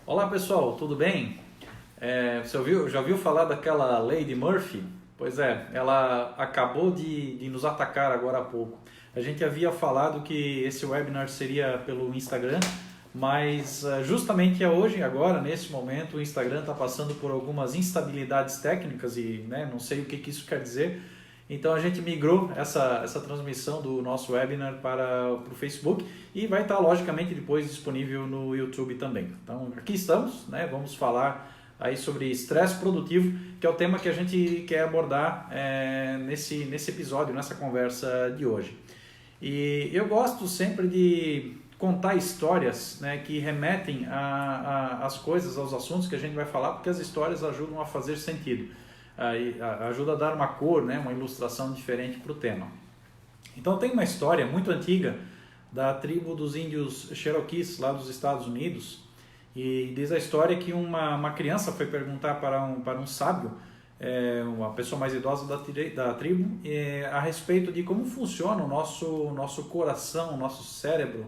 Olá pessoal, tudo bem? Já ouviu falar daquela lei de Murphy? Pois é, ela acabou de nos atacar agora há pouco. A gente havia falado que esse webinar seria pelo Instagram, mas justamente hoje, agora, nesse momento, o Instagram está passando por algumas instabilidades técnicas e não sei o que isso quer dizer. Então a gente migrou essa transmissão do nosso webinar para o Facebook e vai estar logicamente depois disponível no YouTube também. Então aqui estamos, vamos falar aí sobre estresse produtivo, que é o tema que a gente quer abordar nesse episódio, nessa conversa de hoje. E eu gosto sempre de contar histórias que remetem às coisas, aos assuntos que a gente vai falar, porque as histórias ajudam a fazer sentido. Ajuda a dar uma cor, uma ilustração diferente para o tema. Então tem uma história muito antiga da tribo dos índios Cherokees lá dos Estados Unidos, e diz a história que uma criança foi perguntar para um sábio, uma pessoa mais idosa da tribo, a respeito de como funciona o nosso coração, o nosso cérebro,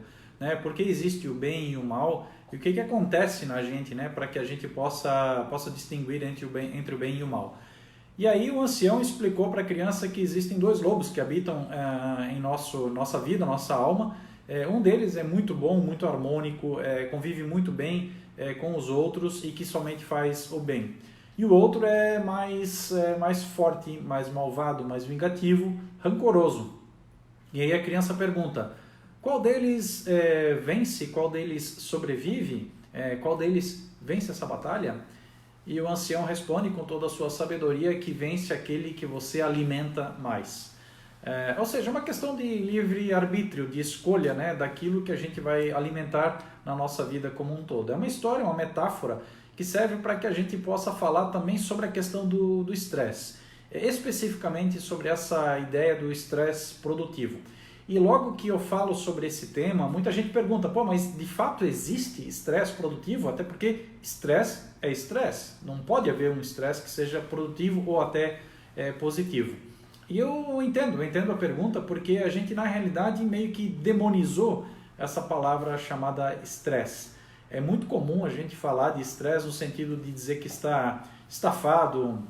por que existe o bem e o mal, e o que acontece na gente para que a gente possa distinguir entre o bem e o mal. E aí o ancião explicou para a criança que existem dois lobos que habitam em nossa vida, nossa alma. Um deles é muito bom, muito harmônico, convive muito bem com os outros e que somente faz o bem. E o outro é mais forte, mais malvado, mais vingativo, rancoroso. E aí a criança pergunta, qual deles vence, qual deles sobrevive, qual deles vence essa batalha? E o ancião responde com toda a sua sabedoria que vence aquele que você alimenta mais. Ou seja, é uma questão de livre-arbítrio, de escolha daquilo que a gente vai alimentar na nossa vida como um todo. É uma história, uma metáfora que serve para que a gente possa falar também sobre a questão do estresse. Especificamente sobre essa ideia do estresse produtivo. E logo que eu falo sobre esse tema, muita gente pergunta, mas de fato existe estresse produtivo? Até porque estresse é estresse. Não pode haver um estresse que seja produtivo ou até positivo. E eu entendo a pergunta, porque a gente na realidade meio que demonizou essa palavra chamada estresse. É muito comum a gente falar de estresse no sentido de dizer que está estafado,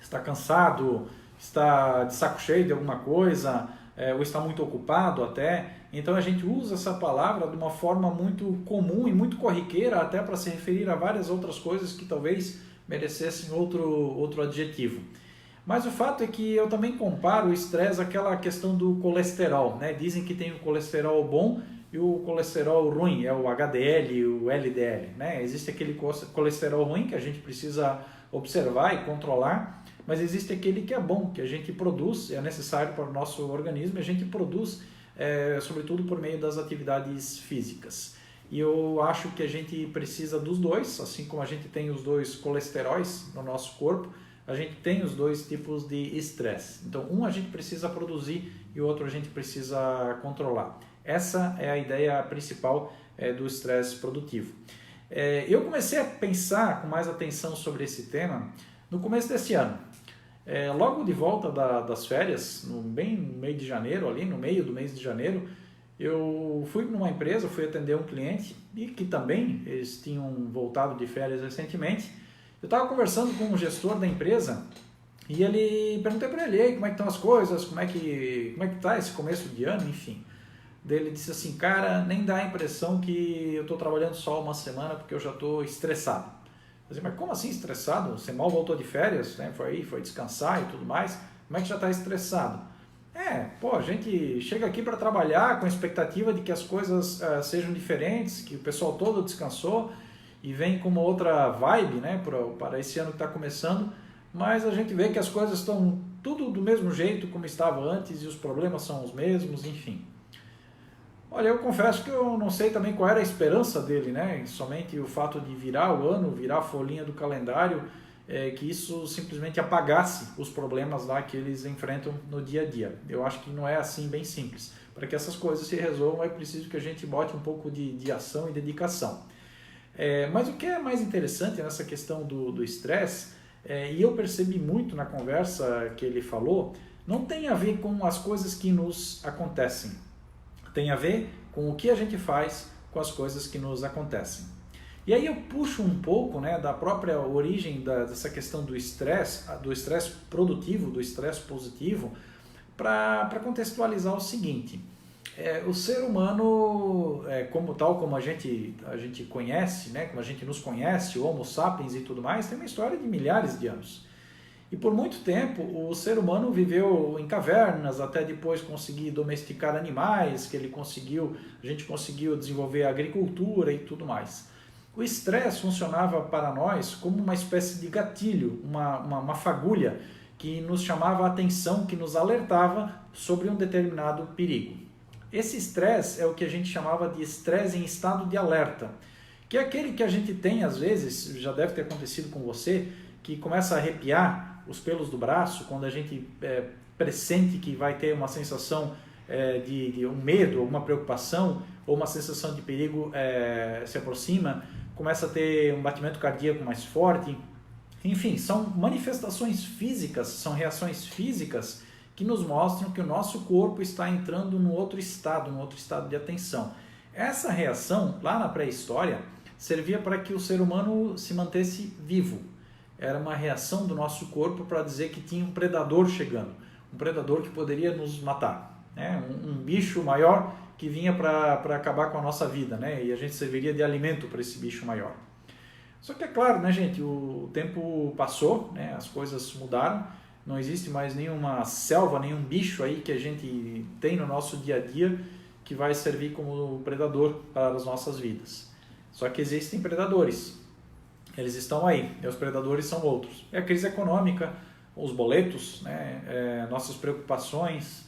está cansado, está de saco cheio de alguma coisa, ou está muito ocupado até. Então a gente usa essa palavra de uma forma muito comum e muito corriqueira até para se referir a várias outras coisas que talvez merecessem outro adjetivo. Mas o fato é que eu também comparo o estresse àquela questão do colesterol. Dizem que tem o colesterol bom e o colesterol ruim, é o HDL e o LDL. Existe aquele colesterol ruim que a gente precisa observar e controlar, mas existe aquele que é bom, que a gente produz, é necessário para o nosso organismo, e a gente produz, sobretudo por meio das atividades físicas. E eu acho que a gente precisa dos dois, assim como a gente tem os dois colesteróis no nosso corpo, a gente tem os dois tipos de estresse. Então, um a gente precisa produzir e o outro a gente precisa controlar. Essa é a ideia principal do estresse produtivo. Eu comecei a pensar com mais atenção sobre esse tema no começo desse ano. Logo de volta das férias, bem no meio de janeiro, ali no meio do mês de janeiro, eu fui numa empresa, fui atender um cliente e que também eles tinham voltado de férias recentemente. Eu estava conversando com um gestor da empresa e perguntei para ele, como é que estão as coisas, como é que está esse começo de ano, enfim. Daí ele disse assim, cara, nem dá a impressão que eu estou trabalhando só uma semana porque eu já estou estressado. Eu disse, mas como assim estressado? Você mal voltou de férias, foi descansar e tudo mais, como é que já está estressado? A gente chega aqui para trabalhar com a expectativa de que as coisas sejam diferentes, que o pessoal todo descansou e vem com uma outra vibe para esse ano que está começando, mas a gente vê que as coisas estão tudo do mesmo jeito como estava antes e os problemas são os mesmos, enfim. Olha, eu confesso que eu não sei também qual era a esperança dele, somente o fato de virar o ano, virar a folhinha do calendário, que isso simplesmente apagasse os problemas lá que eles enfrentam no dia a dia. Eu acho que não é assim bem simples. Para que essas coisas se resolvam é preciso que a gente bote um pouco de ação e dedicação. Mas o que é mais interessante nessa questão do estresse, e eu percebi muito na conversa que ele falou, não tem a ver com as coisas que nos acontecem. Tem a ver com o que a gente faz com as coisas que nos acontecem. E aí eu puxo um pouco, né, da própria origem dessa questão do estresse produtivo, do estresse positivo, para contextualizar o seguinte. O ser humano, tal como a gente conhece, né, como a gente nos conhece, o Homo sapiens e tudo mais, tem uma história de milhares de anos. E por muito tempo o ser humano viveu em cavernas, até depois conseguir domesticar animais, a gente conseguiu desenvolver a agricultura e tudo mais. O estresse funcionava para nós como uma espécie de gatilho, uma fagulha que nos chamava a atenção, que nos alertava sobre um determinado perigo. Esse estresse é o que a gente chamava de estresse em estado de alerta, que é aquele que a gente tem, às vezes, já deve ter acontecido com você, que começa a arrepiar os pelos do braço, quando a gente pressente que vai ter uma sensação de um medo, uma preocupação, ou uma sensação de perigo se aproxima, começa a ter um batimento cardíaco mais forte. Enfim, são manifestações físicas, são reações físicas que nos mostram que o nosso corpo está entrando num outro estado de atenção. Essa reação, lá na pré-história, servia para que o ser humano se mantesse vivo. Era uma reação do nosso corpo para dizer que tinha um predador chegando, um predador que poderia nos matar, né? Um bicho maior que vinha para acabar com a nossa vida, né? E a gente serviria de alimento para esse bicho maior. Só que é claro, né, gente, o tempo passou, né? As coisas mudaram, não existe mais nenhuma selva, nenhum bicho aí que a gente tem no nosso dia a dia que vai servir como predador para as nossas vidas. Só que existem predadores. Eles estão aí, e os predadores são outros. É a crise econômica, os boletos, né, nossas preocupações,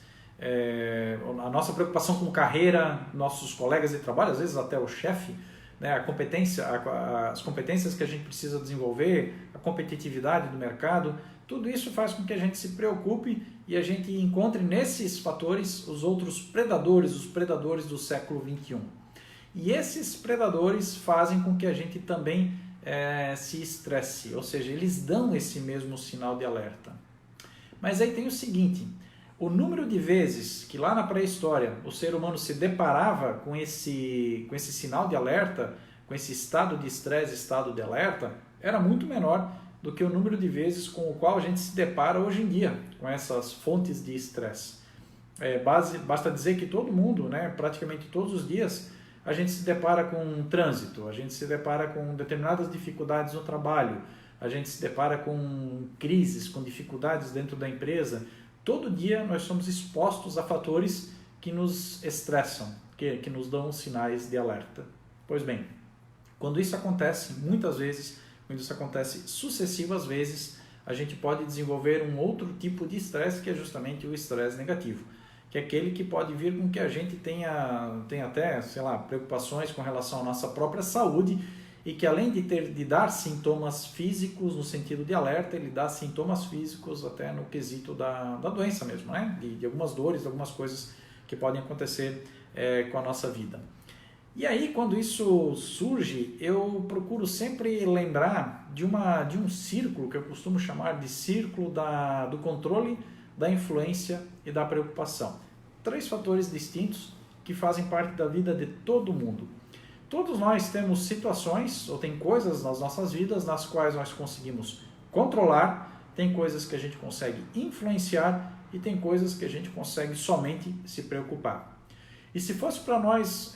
a nossa preocupação com carreira, nossos colegas de trabalho, às vezes até o chefe, né, as competências que a gente precisa desenvolver, a competitividade do mercado, tudo isso faz com que a gente se preocupe e a gente encontre nesses fatores os outros predadores, os predadores do século XXI. E esses predadores fazem com que a gente também se estresse, ou seja, eles dão esse mesmo sinal de alerta. Mas aí tem o seguinte, o número de vezes que lá na pré-história o ser humano se deparava com esse sinal de alerta, com esse estado de estresse, estado de alerta, era muito menor do que o número de vezes com o qual a gente se depara hoje em dia, com essas fontes de estresse. Basta dizer que todo mundo, né, praticamente todos os dias, a gente se depara com um trânsito, a gente se depara com determinadas dificuldades no trabalho, a gente se depara com crises, com dificuldades dentro da empresa. Todo dia nós somos expostos a fatores que nos estressam, que nos dão sinais de alerta. Pois bem, quando isso acontece, muitas vezes, quando isso acontece sucessivas vezes, a gente pode desenvolver um outro tipo de estresse, que é justamente o estresse negativo, que é aquele que pode vir com que a gente tenha até, preocupações com relação à nossa própria saúde e que além de dar sintomas físicos no sentido de alerta, ele dá sintomas físicos até no quesito da doença mesmo, né? De algumas dores, de algumas coisas que podem acontecer com a nossa vida. E aí, quando isso surge, eu procuro sempre lembrar de um círculo que eu costumo chamar de círculo do controle, da influência e da preocupação. 3 fatores distintos que fazem parte da vida de todo mundo. Todos nós temos situações ou tem coisas nas nossas vidas nas quais nós conseguimos controlar, tem coisas que a gente consegue influenciar e tem coisas que a gente consegue somente se preocupar. E se fosse para nós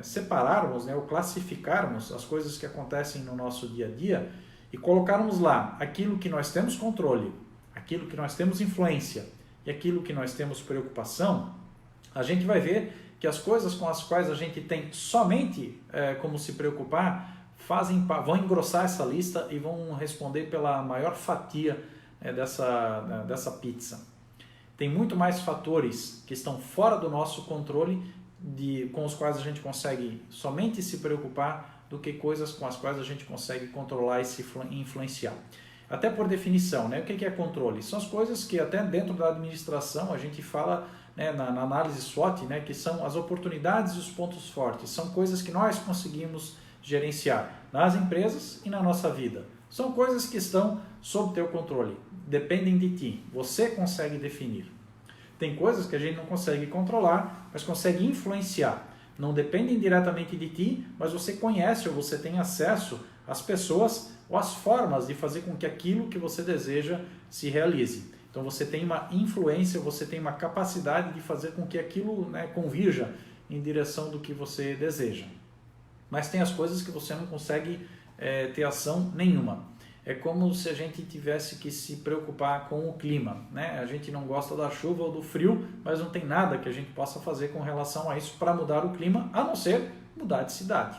separarmos, né, ou classificarmos as coisas que acontecem no nosso dia a dia e colocarmos lá aquilo que nós temos controle, aquilo que nós temos influência e aquilo que nós temos preocupação, a gente vai ver que as coisas com as quais a gente tem somente como se preocupar vão engrossar essa lista e vão responder pela maior fatia dessa pizza. Tem muito mais fatores que estão fora do nosso controle com os quais a gente consegue somente se preocupar do que coisas com as quais a gente consegue controlar e se influenciar. Até por definição, né? O que é controle? São as coisas que até dentro da administração a gente fala, né, na análise SWOT, né, que são as oportunidades e os pontos fortes. São coisas que nós conseguimos gerenciar nas empresas e na nossa vida. São coisas que estão sob teu controle, dependem de ti, você consegue definir. Tem coisas que a gente não consegue controlar, mas consegue influenciar. não dependem diretamente de ti, mas você conhece ou você tem acesso às pessoas ou às formas de fazer com que aquilo que você deseja se realize. Então você tem uma influência, você tem uma capacidade de fazer com que aquilo, né, convirja em direção do que você deseja. Mas tem as coisas que você não consegue ter ação nenhuma. É como se a gente tivesse que se preocupar com o clima, né? A gente não gosta da chuva ou do frio, mas não tem nada que a gente possa fazer com relação a isso para mudar o clima, a não ser mudar de cidade.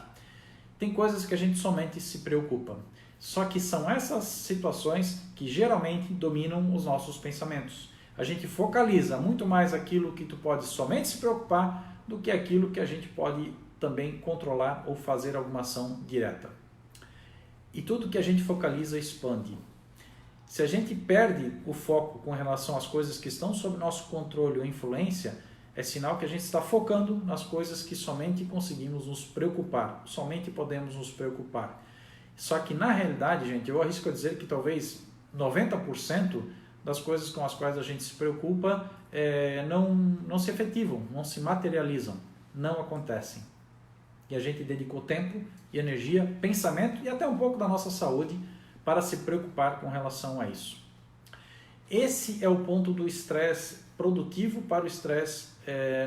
Tem coisas que a gente somente se preocupa. Só que são essas situações que geralmente dominam os nossos pensamentos. A gente focaliza muito mais aquilo que tu pode somente se preocupar do que aquilo que a gente pode também controlar ou fazer alguma ação direta. E tudo que a gente focaliza expande. Se a gente perde o foco com relação às coisas que estão sob nosso controle ou influência, é sinal que a gente está focando nas coisas que somente conseguimos nos preocupar, somente podemos nos preocupar. Só que na realidade, gente, eu arrisco a dizer que talvez 90% das coisas com as quais a gente se preocupa não se efetivam, não se materializam, não acontecem. E a gente dedicou tempo e energia, pensamento e até um pouco da nossa saúde para se preocupar com relação a isso. Esse é o ponto do estresse produtivo para o estresse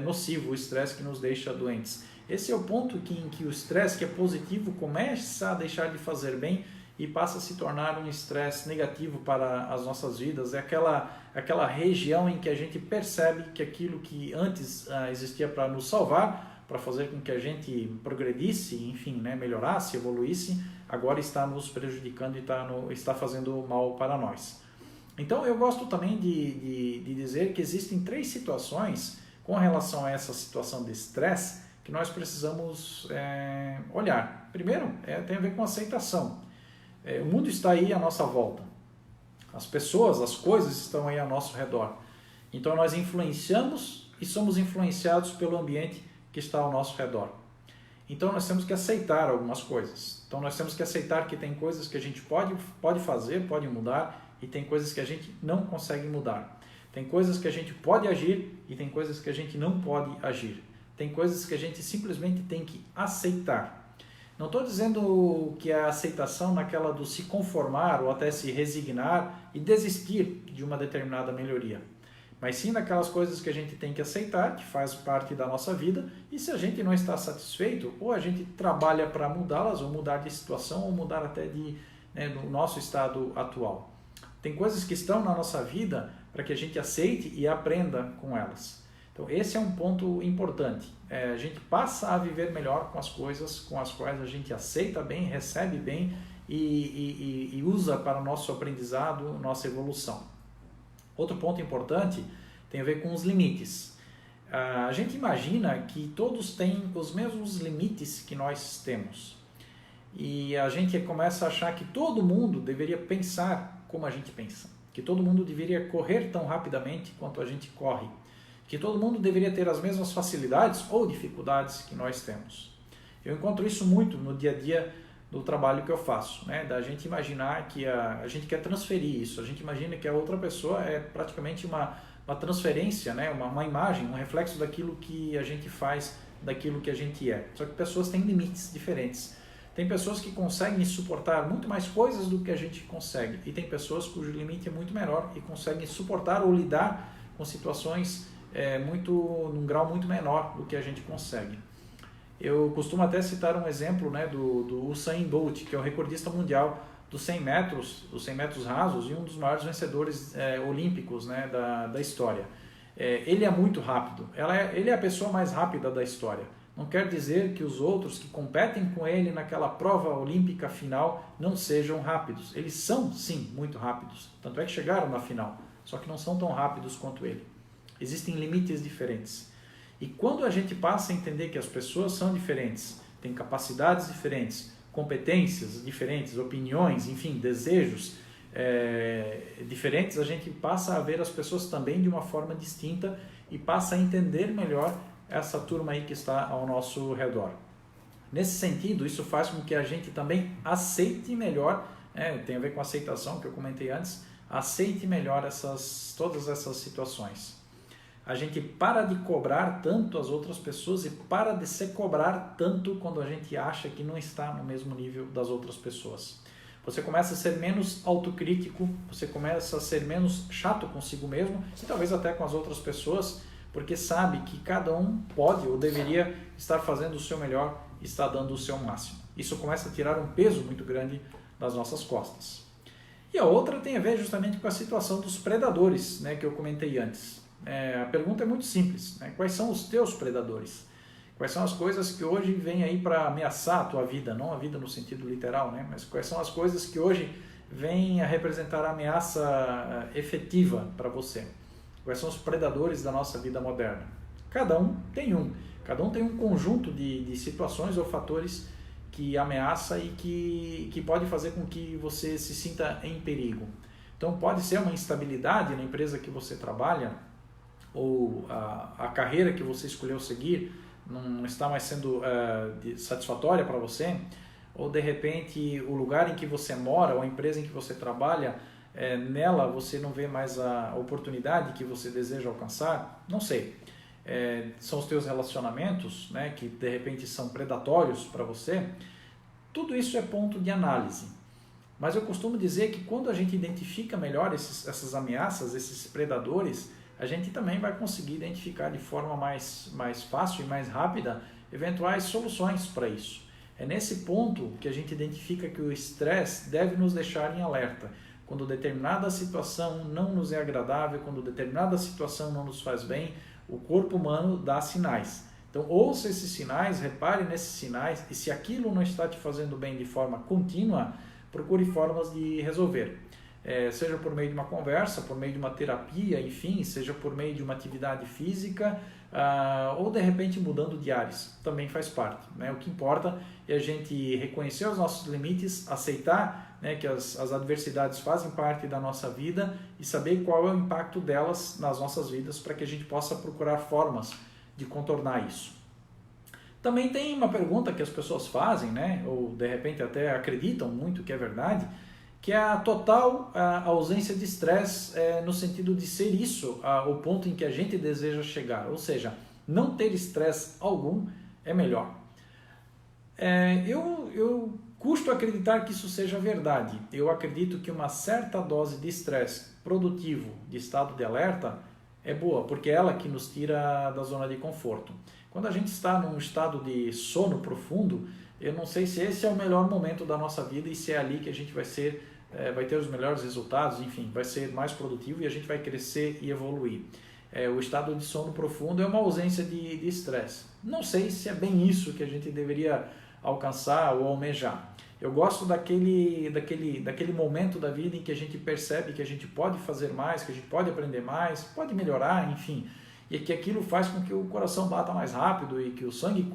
nocivo, o estresse que nos deixa doentes. Esse é o ponto em que o estresse que é positivo começa a deixar de fazer bem e passa a se tornar um estresse negativo para as nossas vidas. É aquela região em que a gente percebe que aquilo que antes existia para nos salvar, para fazer com que a gente progredisse, enfim, né, melhorasse, evoluísse, agora está nos prejudicando e está fazendo mal para nós. Então eu gosto também de dizer que existem 3 situações com relação a essa situação de estresse que nós precisamos olhar. Primeiro, tem a ver com aceitação. O mundo está aí à nossa volta. As pessoas, as coisas estão aí ao nosso redor. Então nós influenciamos e somos influenciados pelo ambiente que está ao nosso redor. Então nós temos que aceitar algumas coisas. Então nós temos que aceitar que tem coisas que a gente pode fazer, pode mudar, e tem coisas que a gente não consegue mudar. Tem coisas que a gente pode agir e tem coisas que a gente não pode agir. Tem coisas que a gente simplesmente tem que aceitar. Não estou dizendo que a aceitação naquela do se conformar ou até se resignar e desistir de uma determinada melhoria. Mas sim naquelas coisas que a gente tem que aceitar, que faz parte da nossa vida, e se a gente não está satisfeito, ou a gente trabalha para mudá-las, ou mudar de situação, ou mudar até do nosso estado atual. Tem coisas que estão na nossa vida para que a gente aceite e aprenda com elas. Então esse é um ponto importante. A gente passa a viver melhor com as coisas com as quais a gente aceita bem, recebe bem e usa para o nosso aprendizado, nossa evolução. Outro ponto importante tem a ver com os limites. A gente imagina que todos têm os mesmos limites que nós temos. E a gente começa a achar que todo mundo deveria pensar como a gente pensa. Que todo mundo deveria correr tão rapidamente quanto a gente corre. Que todo mundo deveria ter as mesmas facilidades ou dificuldades que nós temos. Eu encontro isso muito no dia a dia do trabalho que eu faço, né? Da gente imaginar que a gente quer transferir isso, a gente imagina que a outra pessoa é praticamente uma transferência, né? Uma imagem, um reflexo daquilo que a gente faz, daquilo que a gente é. Só que pessoas têm limites diferentes. Tem pessoas que conseguem suportar muito mais coisas do que a gente consegue, e tem pessoas cujo limite é muito menor e conseguem suportar ou lidar com situações num grau muito menor do que a gente consegue. Eu costumo até citar um exemplo, né, do Usain Bolt, que é o recordista mundial dos 100 metros rasos e um dos maiores vencedores olímpicos, né, da história. Ele é muito rápido, ele é a pessoa mais rápida da história. Não quer dizer que os outros que competem com ele naquela prova olímpica final não sejam rápidos. Eles são, sim, muito rápidos. Tanto é que chegaram na final, só que não são tão rápidos quanto ele. Existem limites diferentes. E quando a gente passa a entender que as pessoas são diferentes, têm capacidades diferentes, competências diferentes, opiniões, enfim, desejos diferentes, a gente passa a ver as pessoas também de uma forma distinta e passa a entender melhor essa turma aí que está ao nosso redor. Nesse sentido, isso faz com que a gente também aceite melhor, tem a ver com a aceitação que eu comentei antes, aceite melhor todas essas situações. a gente para de cobrar tanto as outras pessoas e para de se cobrar tanto quando a gente acha que não está no mesmo nível das outras pessoas. Você começa a ser menos autocrítico, você começa a ser menos chato consigo mesmo e talvez até com as outras pessoas, porque sabe que cada um pode ou deveria estar fazendo o seu melhor, está dando o seu máximo. Isso começa a tirar um peso muito grande das nossas costas. E a outra tem a ver justamente com a situação dos predadores, né, que eu comentei antes. A pergunta é muito simples, né? Quais são os teus predadores? Quais são as coisas que hoje vêm aí para ameaçar a tua vida? Não a vida no sentido literal, né? Mas quais são as coisas que hoje vêm a representar a ameaça efetiva para você? Quais são os predadores da nossa vida moderna? Cada um tem um. Cada um tem um conjunto de situações ou fatores que ameaça e que pode fazer com que você se sinta em perigo. Então pode ser uma instabilidade na empresa que você trabalha, ou a carreira que você escolheu seguir não está mais sendo satisfatória para você, ou de repente o lugar em que você mora ou a empresa em que você trabalha, nela você não vê mais a oportunidade que você deseja alcançar, não sei. São os teus relacionamentos, né, que de repente são predatórios para você. Tudo isso é ponto de análise. Mas eu costumo dizer que quando a gente identifica melhor essas ameaças, esses predadores, a gente também vai conseguir identificar de forma mais fácil e mais rápida eventuais soluções para isso. É nesse ponto que a gente identifica que o estresse deve nos deixar em alerta. Quando determinada situação não nos é agradável, quando determinada situação não nos faz bem, o corpo humano dá sinais. Então ouça esses sinais, repare nesses sinais e se aquilo não está te fazendo bem de forma contínua, procure formas de resolver. Seja por meio de uma conversa, por meio de uma terapia, enfim, seja por meio de uma atividade física, ou de repente mudando de ares, também faz parte, né? O que importa é a gente reconhecer os nossos limites, aceitar, né, que as adversidades fazem parte da nossa vida e saber qual é o impacto delas nas nossas vidas para que a gente possa procurar formas de contornar isso. Também tem uma pergunta que as pessoas fazem, né, ou de repente até acreditam muito que é verdade, que é a total ausência de estresse, no sentido de ser isso o ponto em que a gente deseja chegar, ou seja, não ter estresse algum é melhor. Eu custo acreditar que isso seja verdade. Eu acredito que uma certa dose de estresse produtivo, de estado de alerta, é boa, porque é ela que nos tira da zona de conforto. Quando a gente está num estado de sono profundo, eu não sei se esse é o melhor momento da nossa vida e se é ali que a gente vai ter os melhores resultados, enfim, vai ser mais produtivo e a gente vai crescer e evoluir. O estado de sono profundo é uma ausência de estresse. Não sei se é bem isso que a gente deveria alcançar ou almejar. Eu gosto daquele momento da vida em que a gente percebe que a gente pode fazer mais, que a gente pode aprender mais, pode melhorar, enfim, e que aquilo faz com que o coração bata mais rápido e que o sangue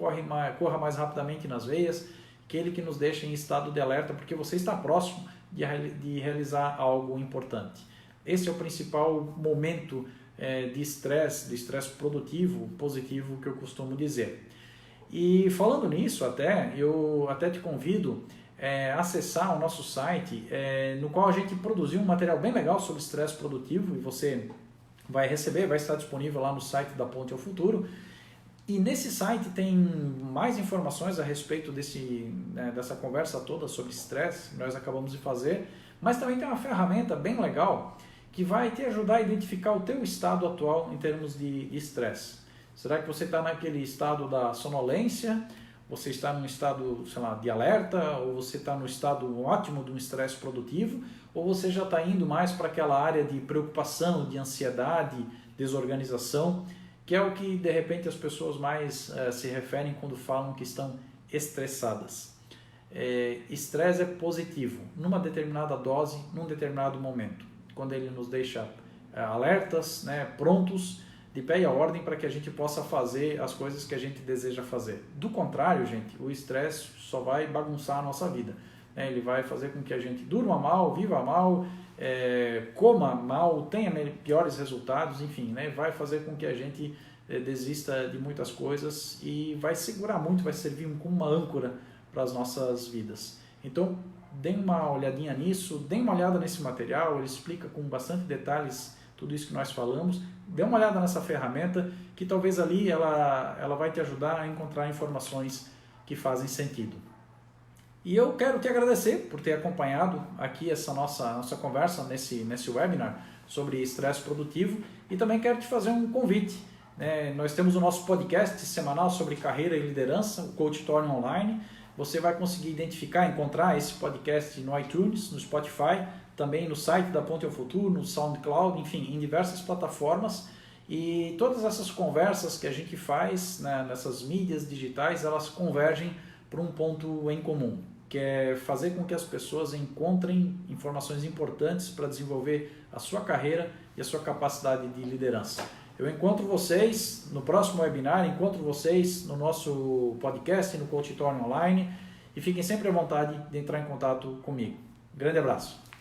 corra mais rapidamente nas veias, aquele que nos deixa em estado de alerta, porque você está próximo de realizar algo importante. Esse é o principal momento de estresse produtivo, positivo, que eu costumo dizer. E falando nisso, eu até te convido a acessar o nosso site, no qual a gente produziu um material bem legal sobre estresse produtivo, e você vai estar disponível lá no site da Ponte ao Futuro. E nesse site tem mais informações a respeito dessa conversa toda sobre estresse que nós acabamos de fazer, mas também tem uma ferramenta bem legal que vai te ajudar a identificar o teu estado atual em termos de estresse. Será que você está naquele estado da sonolência? Você está num estado, sei lá, de alerta? Ou você está no estado ótimo de um estresse produtivo? Ou você já está indo mais para aquela área de preocupação, de ansiedade, desorganização, que é o que de repente as pessoas mais se referem quando falam que estão estressadas. Estresse é positivo, numa determinada dose, num determinado momento, quando ele nos deixa alertas, né, prontos, de pé e a ordem para que a gente possa fazer as coisas que a gente deseja fazer. Do contrário, gente, o estresse só vai bagunçar a nossa vida, né? Ele vai fazer com que a gente durma mal, viva mal, coma mal, tenha piores resultados, enfim, né? Vai fazer com que a gente desista de muitas coisas e vai segurar muito, vai servir como uma âncora para as nossas vidas. Então, deem uma olhadinha nisso, deem uma olhada nesse material, ele explica com bastante detalhes tudo isso que nós falamos, dê uma olhada nessa ferramenta que talvez ali ela vai te ajudar a encontrar informações que fazem sentido. E eu quero te agradecer por ter acompanhado aqui essa nossa conversa nesse webinar sobre estresse produtivo e também quero te fazer um convite. Nós temos o nosso podcast semanal sobre carreira e liderança, o Coach Torne Online. Você vai conseguir encontrar esse podcast no iTunes, no Spotify, também no site da Ponte ao Futuro, no SoundCloud, enfim, em diversas plataformas. E todas essas conversas que a gente faz nessas mídias digitais, elas convergem para um ponto em comum, que é fazer com que as pessoas encontrem informações importantes para desenvolver a sua carreira e a sua capacidade de liderança. Eu encontro vocês no próximo webinar, encontro vocês no nosso podcast, no Coach Torne Online, e fiquem sempre à vontade de entrar em contato comigo. Grande abraço!